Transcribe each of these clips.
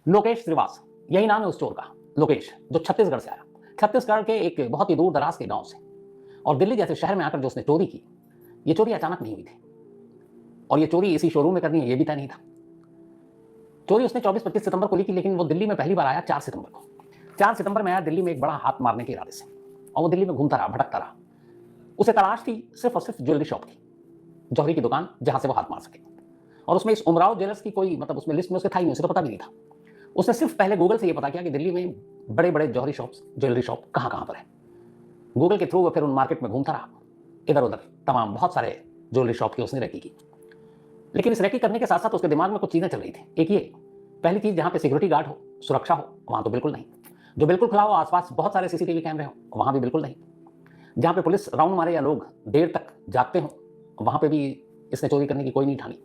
लोकेश श्रीवास, यही नाम है उस चोर का, लोकेश, जो छत्तीसगढ़ से आया। छत्तीसगढ़ के एक बहुत ही दूर दराज के गांव से, और दिल्ली जैसे शहर में आकर जो उसने चोरी की, ये चोरी अचानक नहीं हुई थी, और ये चोरी इसी शोरूम में करनी है ये भी तय नहीं था। चोरी उसने 24-25 सितंबर को ली की, लेकिन वो दिल्ली में पहली बार आया 4 सितंबर को। 4 सितंबर में आया दिल्ली में एक बड़ा हाथ मारने के इरादे से, और वो दिल्ली में घूमता रहा, भटकता रहा। उसे तलाश थी सिर्फ और सिर्फ ज्वेलरी शॉप की, जौहरी की दुकान जहां से वो हाथ मार सके। और उसमें इस उमराव ज्वेलर्स की कोई मतलब उसमें लिस्ट में उसके था ही नहीं, उसे तो पता भी नहीं था। उसने सिर्फ पहले गूगल से ये पता किया कि दिल्ली में बड़े बड़े जौहरी शॉप्स, ज्वेलरी शॉप कहाँ कहाँ पर है। गूगल के थ्रू वो फिर उन मार्केट में घूमता रहा, इधर उधर तमाम बहुत सारे ज्वेलरी शॉप की उसने रेकी की। लेकिन इस रेकी करने के साथ साथ उसके दिमाग में कुछ चीज़ें चल रही थी। एक ये पहली चीज़, जहाँ पे सिक्योरिटी गार्ड हो, सुरक्षा हो, वहाँ तो बिल्कुल नहीं। जो बिल्कुल खुला हो, आसपास बहुत सारे सीसीटीवी कैमरे हो, वहाँ भी बिल्कुल नहीं। जहाँ पे पुलिस राउंड मारे या लोग देर तक जागते हों, वहाँ पे भी इसने चोरी करने की कोई नहीं ठानी।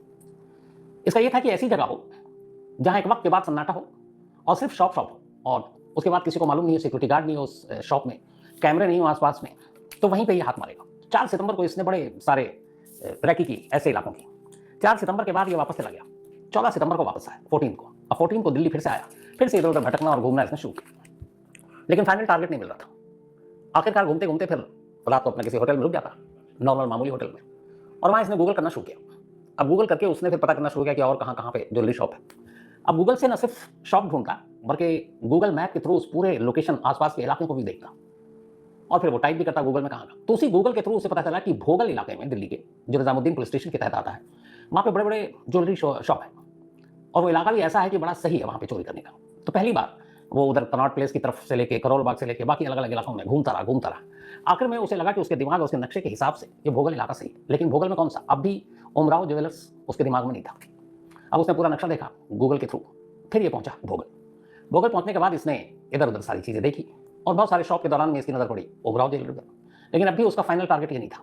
इसका ये था कि ऐसी जगह हो जहाँ एक वक्त के बाद सन्नाटा हो और सिर्फ शॉप हो, और उसके बाद किसी को मालूम नहीं हो, सिक्योरिटी गार्ड नहीं हो उस शॉप में, कैमरे नहीं हो आसपास में, तो वहीं पे ये हाथ मारेगा। 4 सितंबर को इसने बड़े सारे रैकी की ऐसे इलाकों की। 4 सितंबर के बाद ये वापस चला गया। 14 सितंबर को वापस आया, 14 को। अब 14 को दिल्ली फिर से आया, फिर से इधर उधर भटकना और घूमना इसने शुरू किया, लेकिन फाइनल टारगेट नहीं मिल रहा था। आखिरकार घूमते घूमते फिर रात को अपने किसी होटल में रुक जाता, नॉर्मल मामूली होटल में, और वहाँ इसने गूगल करना शुरू किया। अब गूगल करके उसने फिर पता करना शुरू किया कि और कहाँ कहाँ पे ज्वेलरी शॉप है। अब गूगल से न सिर्फ शॉप ढूंढता, बल्कि गूगल मैप के थ्रू उस पूरे लोकेशन आसपास के इलाकों को भी देखता, और फिर वो टाइप भी करता गूगल में कहाँ का। तो उसी गूगल के थ्रू उसे पता चला कि भोगल इलाके में, दिल्ली के, जो निजामुद्दीन पुलिस स्टेशन के तहत आता है, वहाँ पे बड़े बड़े ज्वेलरी शॉप है, और वो इलाका भी ऐसा है कि बड़ा सही है वहाँ पे चोरी करने का। तो पहली बार वो उधर कनॉट प्लेस की तरफ से लेके करोल बाग से लेके बाकी अलग अलग इलाकों में घूमता रहा। आखिर में उसे लगा कि उसके दिमाग और उसके नक्शे के हिसाब से ये भोगल इलाका सही है, लेकिन भोगल में कौन सा? अब भी उमराव ज्वेलर्स उसके दिमाग में नहीं था। अब उसने पूरा नक्शा देखा गूगल के थ्रू, फिर ये पहुंचा भोगल। भोगल पहुंचने के बाद इसने इधर उधर सारी चीज़ें देखी, और बहुत सारे शॉप के दौरान में इसकी नज़र पड़ी उमराव ज्वेलरी पर, लेकिन अब भी उसका फाइनल टारगेट ये नहीं था।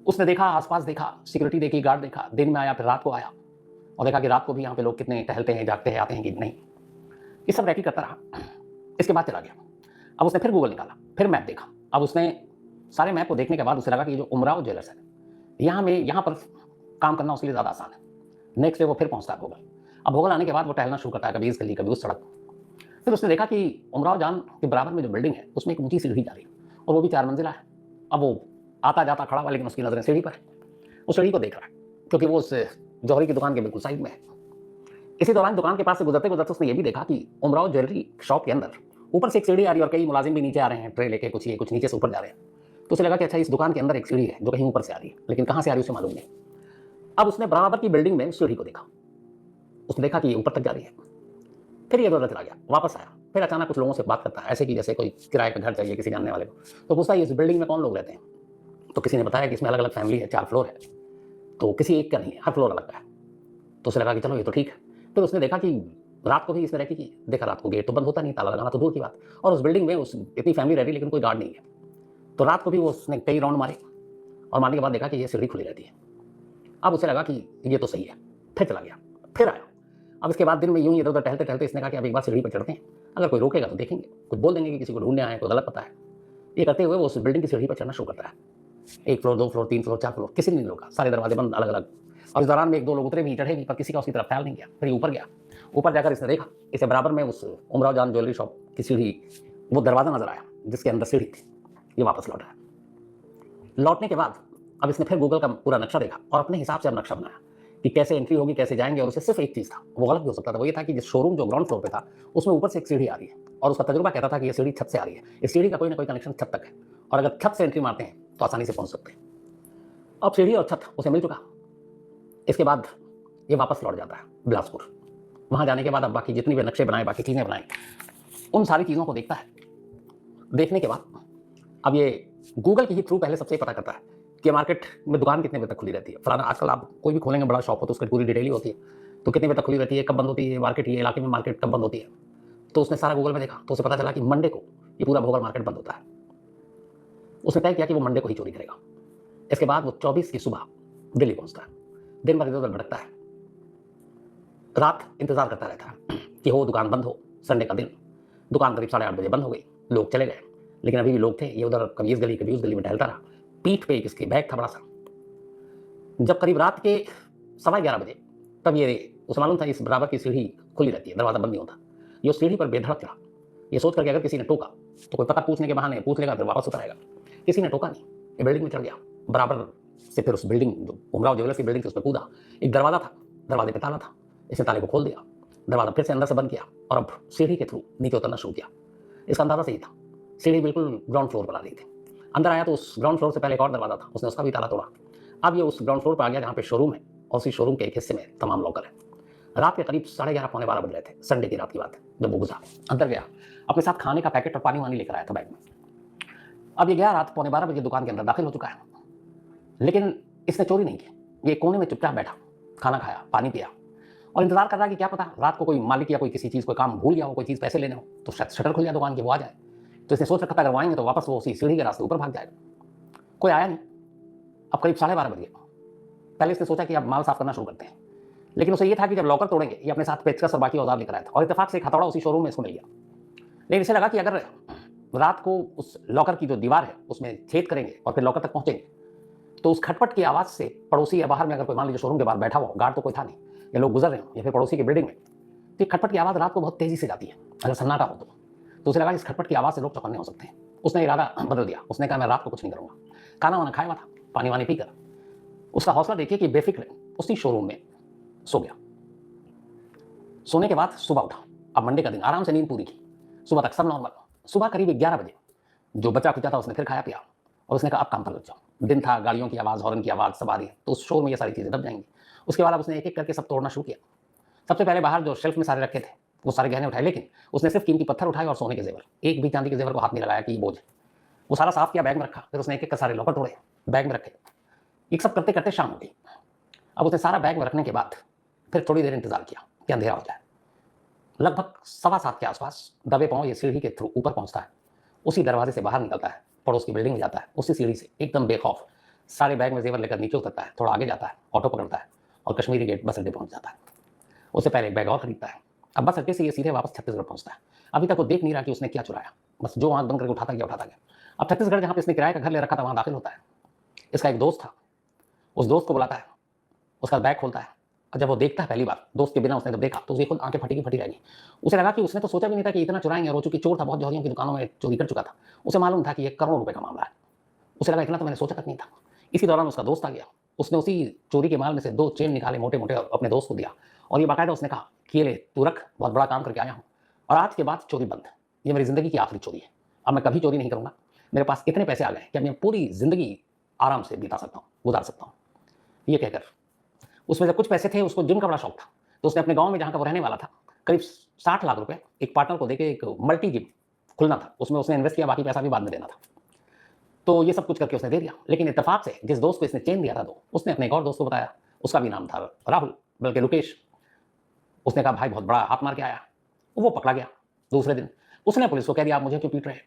उसने देखा, आसपास देखा, सिक्योरिटी देखी, गार्ड देखा, दिन में आया, फिर रात को आया, और देखा कि रात को भी यहाँ पे लोग कितने टहलते हैं, जागते हैं, आते हैं कि नहीं। ये सब रैकी करता रहा। इसके बाद चला गया। अब उसने फिर गूगल निकाला, फिर मैप देखा। अब उसने सारे मैप को देखने के बाद उसे लगा कि ये जो उमराव ज्वेलर्स है, यहाँ पर काम करना उसके लिए ज़्यादा आसान है। नेक्स्ट डे वो फिर पहुंचता है भोगल। अब भोगल आने के बाद वो टहलना शुरू करता है, कभी इस गली कभी उस सड़क। फिर उसने देखा कि उमराव जान के बराबर में जो बिल्डिंग है उसमें एक ऊंची सीढ़ी जा रही है, और वो भी 4 मंजिला है। अब वो आता जाता खड़ा हुआ, लेकिन उसकी नजरें सीढ़ी पर है। उस सीढ़ी को देख रहा है, क्योंकि वो उस जौहरी की दुकान के बिल्कुल साइड में है। इसी दौरान दुकान के पास से गुजरते गुजरते उसने ये भी देखा कि उमराव ज्वेलरी शॉप के अंदर ऊपर से एक सीढ़ी आ रही है, और कई मुलाजिम भी नीचे आ रहे हैं, ट्रे लेके, कुछ ये कुछ नीचे से ऊपर जा रहे हैं। तो उसे लगा कि अच्छा, इस दुकान के अंदर एक सीढ़ी है जो कहीं ऊपर से आ रही है, लेकिन कहाँ से आ रही है उसे मालूम नहीं। अब उसने बराबर की बिल्डिंग में सीढ़ी को देखा, उसने देखा कि ये ऊपर तक जा रही है। फिर ये इधर चला गया, वापस आया, फिर अचानक कुछ लोगों से बात करता है, ऐसे कि जैसे कोई किराए पे घर चाहिए किसी जानने वाले को। तो पूछता है इस बिल्डिंग में कौन लोग रहते हैं? तो किसी ने बताया कि इसमें अलग अलग फैमिली है, 4 फ्लोर है, तो किसी एक का नहीं है, हर फ्लोर अलग का है। तो उसे लगा कि चलो ये तो ठीक है। फिर उसने देखा कि रात को भी इसमें रहती थी, देखा रात को गेट तो बंद होता नहीं, ताला लगाना तो दूर की बात, और उस बिल्डिंग में उस इतनी फैमिली रह रही, लेकिन कोई गार्ड नहीं है। तो रात को भी वो उसने कई राउंड मारे, और मारने के बाद देखा कि ये सीढ़ी खुली रहती है। अब उसे लगा कि ये तो सही है, फिर चला गया, फिर आया। अब इसके बाद दिन में यूं ही इधर उधर टहलते टहलते इसने कहा कि अब एक बार सीढ़ी पर चढ़ते हैं, अगर कोई रोकेगा तो देखेंगे, कुछ बोल देंगे कि किसी को ढूंढने आए, कोई गलत पता है। ये करते हुए वो उस बिल्डिंग की सीढ़ी पर चढ़ना शुरू करता है। 1 फ्लोर, 2 फ्लोर, 3 फ्लोर, 4 फ्लोर, किसी ने नहीं रोका, सारे दरवाजे बंद, अलग अलग। और इस दौरान में 1-2 लोग उतरे भी, चढ़े भी, पर किसी का उसकी तरफ ख्याल नहीं किया। फिर ऊपर गया, ऊपर जाकर इसने देखा, इसे बराबर में उस उमराव जान ज्वेलरी शॉप की सीढ़ी, वो दरवाजा नजर आया जिसके अंदर सीढ़ी थी। ये वापस लौटा। लौटने के बाद अब इसने फिर गूगल का पूरा नक्शा देखा, और अपने हिसाब से अब नक्शा बनाया कि कैसे एंट्री होगी, कैसे जाएंगे। और उसे सिर्फ एक चीज़ था, वो गलत भी हो सकता था, वो ये था कि जिस शोरूम जो ग्राउंड फ्लोर पे था, उसमें ऊपर से एक सीढ़ी आ रही है, और उसका तजुर्बा कहता था कि ये सीढ़ी छत से आ रही है। इस सीढ़ी का कोई ना कोई कनेक्शन छत तक है, और अगर छत से एंट्री मारते हैं तो आसानी से पहुंच सकते हैं। अब सीढ़ी और छत उसे मिल चुका। इसके बाद ये वापस लौट जाता है बिलासपुर। वहां जाने के बाद अब बाकी जितनी भी नक्शे बनाए, बाकी चीज़ें बनाई, उन सारी चीज़ों को देखता है। देखने के बाद अब ये गूगल के ही थ्रू पहले सबसे पता करता है कि मार्केट में दुकान कितने बजे तक खुली रहती है। फलाना, आजकल आप कोई भी खोलेंगे बड़ा शॉप हो तो उसकी पूरी डिटेल ही होती है, तो कितने बजे तक खुली रहती है, कब बंद होती है मार्केट, ये इलाके में मार्केट कब बंद होती है। तो उसने सारा गूगल में देखा, तो उसे पता चला कि मंडे को ये पूरा भोगल मार्केट बंद होता है। उसने तय किया कि वो मंडे को ही चोरी करेगा। इसके बाद वो 24 की सुबह दिल्ली पहुंचता है। दिन भर इधर उधर भटकता है, रात इंतजार करता रहता है कि हो दुकान बंद हो। संडे का दिन, दुकान करीब 8:30 बजे बंद हो गई, लोग चले गए, लेकिन अभी भी लोग थे। ये उधर कभी इस गली कभी उस गली में टहलता रहा। पीठ पे इसके बैग था बड़ा सा। जब करीब रात के 11:15 बजे, तब ये उसे मालूम था इस बराबर की सीढ़ी खुली रहती है, दरवाजा बंद नहीं होता। ये उस सीढ़ी पर बेधड़क चढ़ा, ये सोच करके अगर किसी ने टोका तो कोई पता पूछने के बहाने पूछ लेगा, फिर वापस उतर आएगा। किसी ने टोका नहीं, ये बिल्डिंग में चढ़ गया, बराबर से फिर उस बिल्डिंग जो उमराव ज्वेलर्स की बिल्डिंग थी उस पर कूदा। एक दरवाजा था, दरवाजे पे ताला था, इसने ताले को खोल दिया, दरवाजा फिर से अंदर से बंद किया और अब सीढ़ी के थ्रू नीचे उतरना शुरू किया। इसका अंदाजा सही था, सीढ़ी बिल्कुल ग्राउंड फ्लोर पर आ रही थी। अंदर आया तो उस ग्राउंड फ्लोर से पहले एक और दरवाजा था, उसने उसका भी ताला तोड़ा। अब ये उस ग्राउंड फ्लोर पर आ गया जहाँ पे शोरूम है और उसी शोरूम के एक हिस्से में तमाम लॉकर है। रात के करीब 11:30 पौने 12 बज रहे थे, संडे की रात की बात है जब वो गुजरा। अंदर गया, अपने साथ खाने का पैकेट और पानी वानी लेकर आया था बैग में। अब ये गया, रात पौने 12 बजे दुकान के अंदर दाखिल हो चुका है, लेकिन इसने चोरी नहीं की। ये कोने में चुपचाप बैठा, खाना खाया, पानी पिया और इंतजार कर रहा कि क्या पता रात को कोई मालिक या कोई किसी चीज़ कोई काम भूल गया हो, कोई चीज़ पैसे लेने हो तो शायद शटर खुल जाए दुकान की, वो आ जाए। तो इसने सोच रखा था अगर वो आएंगे तो वापस वो उसी सीढ़ी के रास्ते ऊपर भाग जाएगा। कोई आया नहीं। अब करीब 12:30 बज गए। पहले इसने सोचा कि अब माल साफ करना शुरू करते हैं, लेकिन उसे ये था कि जब लॉकर तोड़ेंगे ये अपने साथ पेचकस और बाकी औजार लेकर आया था और इत्तेफाक से एक हथौड़ा उसी शोरूम में इसको मिल गया। लेकिन इसे लगा कि अगर रात को उस लॉकर की जो दीवार है उसमें छेद करेंगे और फिर लॉकर तक पहुंचेंगे तो उस खटपट की आवाज़ से पड़ोसी या बाहर में अगर कोई मान लीजिए शोरूम के बाहर बैठा हुआ, गार्ड तो कोई था नहीं, या लोग गुजर रहे हो या फिर पड़ोसी की बिल्डिंग में, तो ये खटपट की आवाज़ रात को बहुत तेज़ी से जाती है अगर सन्नाटा हो तो उसे लगा इस खटपट की आवाज़ से लोग चौकन्ने हो सकते हैं। उसने इरादा बदल दिया, उसने कहा मैं रात को कुछ नहीं करूँगा। खाना वाना खाया हुआ था, पानी वानी पीकर उसका हौसला देखिए कि बेफिक्र उसी शोरूम में सो गया। सोने के बाद सुबह उठा, अब मंडे का दिन, आराम से नींद पूरी की, सुबह तक सब नॉर्मल। सुबह करीब 11 बजे जो बचा खुचा था उसने फिर खाया पिया और उसने कहा अब काम पर लग जाओ। दिन था, गाड़ियों की आवाज़, हॉर्न की आवाज़ सब आ रही है, तो उस शोर में ये सारी चीज़ें दब जाएंगी। उसके बाद अब उसने एक एक करके सब तोड़ना शुरू किया। सबसे पहले बाहर जो शेल्फ में सारे रखे थे वो सारे गहने उठाए, लेकिन उसने सिर्फ कीमती पत्थर उठाए और सोने के जेवर, एक भी चांदी के जेवर को हाथ नहीं लगाया कि ये बोझ। वो सारा साफ किया, बैग में रखा, फिर उसने एक एक कर सारे लॉकर तोड़े, बैग में रखे। ये सब करते करते शाम हो गई। अब उसने सारा बैग में रखने के बाद फिर थोड़ी देर इंतजार किया कि अंधेरा हो जाए। लगभग 7:15 के आसपास दबे पांव ये सीढ़ी के थ्रू ऊपर पहुंचता है, उसी दरवाजे से बाहर निकलता है, पड़ोस की बिल्डिंग में जाता है, उसी सीढ़ी से एकदम बेखौफ सारे बैग में जेवर लेकर नीचे उतरता है, थोड़ा आगे जाता है, ऑटो पकड़ता है और कश्मीरी गेट बस अड्डे पहुंच जाता है। उससे पहले एक बैग और खरीदता है। अब बस अड्डे से ये सीधे वापस छत्तीसगढ़ पहुंचता है। अभी तक वो देख नहीं रहा कि उसने क्या चुराया, बस जो आंख बंद करके उठाता गया। अब छत्तीसगढ़ जहाँ पे इसने किराए का घर ले रखा था वहाँ दाखिल होता है। इसका एक दोस्त था, उस दोस्त को बुलाता है, उसका बैग खोलता है और जब वो देखता है पहली बार दोस्त के बिना उसने जब देखा तो उसे खुद आंखें फटी की फटी रह गई। उसे लगा कि उसने तो सोचा भी नहीं था कि इतना चुराएंगे, और वो चूंकि चोर था, बहुत जौहरियों की दुकानों में चोरी कर चुका था, उसे मालूम था कि ये करोड़ों रुपए का मामला है। उसे लगा इतना तो मैंने सोचा तक नहीं था। इसी दौरान उसका दोस्त आ गया, उसने उसी चोरी के माल में से 2 चेन निकाले मोटे मोटे और अपने दोस्त को दिया और ये बाकायदा उसने कहा कि ये ले तू रख, बहुत बड़ा काम करके आया हूँ और आज के बाद चोरी बंद, ये मेरी ज़िंदगी की आखिरी चोरी है, अब मैं कभी चोरी नहीं करूँगा। मेरे पास इतने पैसे आ गए कि अब मैं पूरी ज़िंदगी आराम से बिता सकता हूँ, गुजार सकता हूँ। ये कहकर उसमें जब कुछ पैसे थे, उसको जिम का बड़ा शौक था, तो उसने अपने गाँव में जहाँ का वो रहने वाला था करीब 60 लाख रुपए एक पार्टनर को देके एक मल्टी जिम खुलना था, उसमें उसने इन्वेस्ट किया, बाकी पैसा भी बाद में देना था। तो ये सब कुछ करके उसने दे दिया। लेकिन इत्तेफाक से जिस दोस्त को इसने चेन दिया था तो उसने अपने एक और दोस्त को बताया, उसका भी नाम था राहुल, बल्कि रुकेश। उसने कहा भाई बहुत बड़ा हाथ मार के आया। वो पकड़ा गया। दूसरे दिन उसने पुलिस को कह दिया आप मुझे क्यों पीट रहे हैं।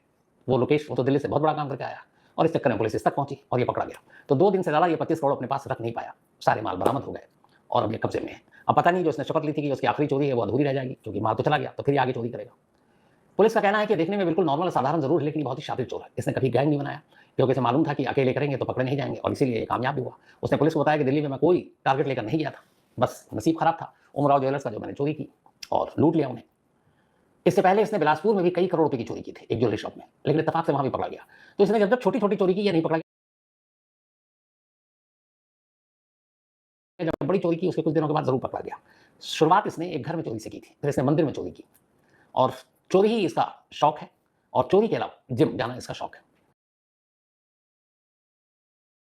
वो रुकेश वो तो दिल्ली से बहुत बड़ा काम करके आया और इस चक्कर में पुलिस इस तक पहुंची और ये पकड़ा गया। तो 2 दिन से ज़्यादा ये 25 करोड़ अपने पास रख नहीं पाया, सारे माल बरामद हो गए और अब ये कब्जे में है। अब पता नहीं जो उसने शपथ ली थी कि उसकी आखिरी चोरी है वो अधूरी रह जाएगी, क्योंकि माल तो चला गया तो फिर ये आगे चोरी करेगा। पुलिस का कहना है कि देखने में बिल्कुल नॉर्मल साधारण जरूर है, लेकिन बहुत ही शातिर चोर है। इसने कभी गैंग नहीं बनाया, क्योंकि इसे मालूम था कि अकेले करेंगे तो पकड़े नहीं जाएंगे और इसीलिए कामयाब भी हुआ। उसने पुलिस को बताया कि दिल्ली में मैं कोई टारगेट लेकर नहीं गया था, बस नसीब खराब था उमराव ज्वेलर्स का जो मैंने चोरी की और लूट लिया उन्हें। इससे पहले इसने बिलासपुर में भी कई करोड़ रुपए की चोरी की थी एक ज्वेलरी शॉप में, लेकिन इत्तेफाक से वहां भी पकड़ा गया। तो इसने जब जब छोटी छोटी चोरी की या नहीं पकड़ा गया, जब बड़ी चोरी की उसके कुछ दिनों के बाद जरूर पकड़ा गया। शुरुआत इसने एक घर में चोरी से की थी, फिर इसने मंदिर में चोरी की और चोरी ही इसका शौक है और चोरी के अलावा जिम जाना इसका शौक है।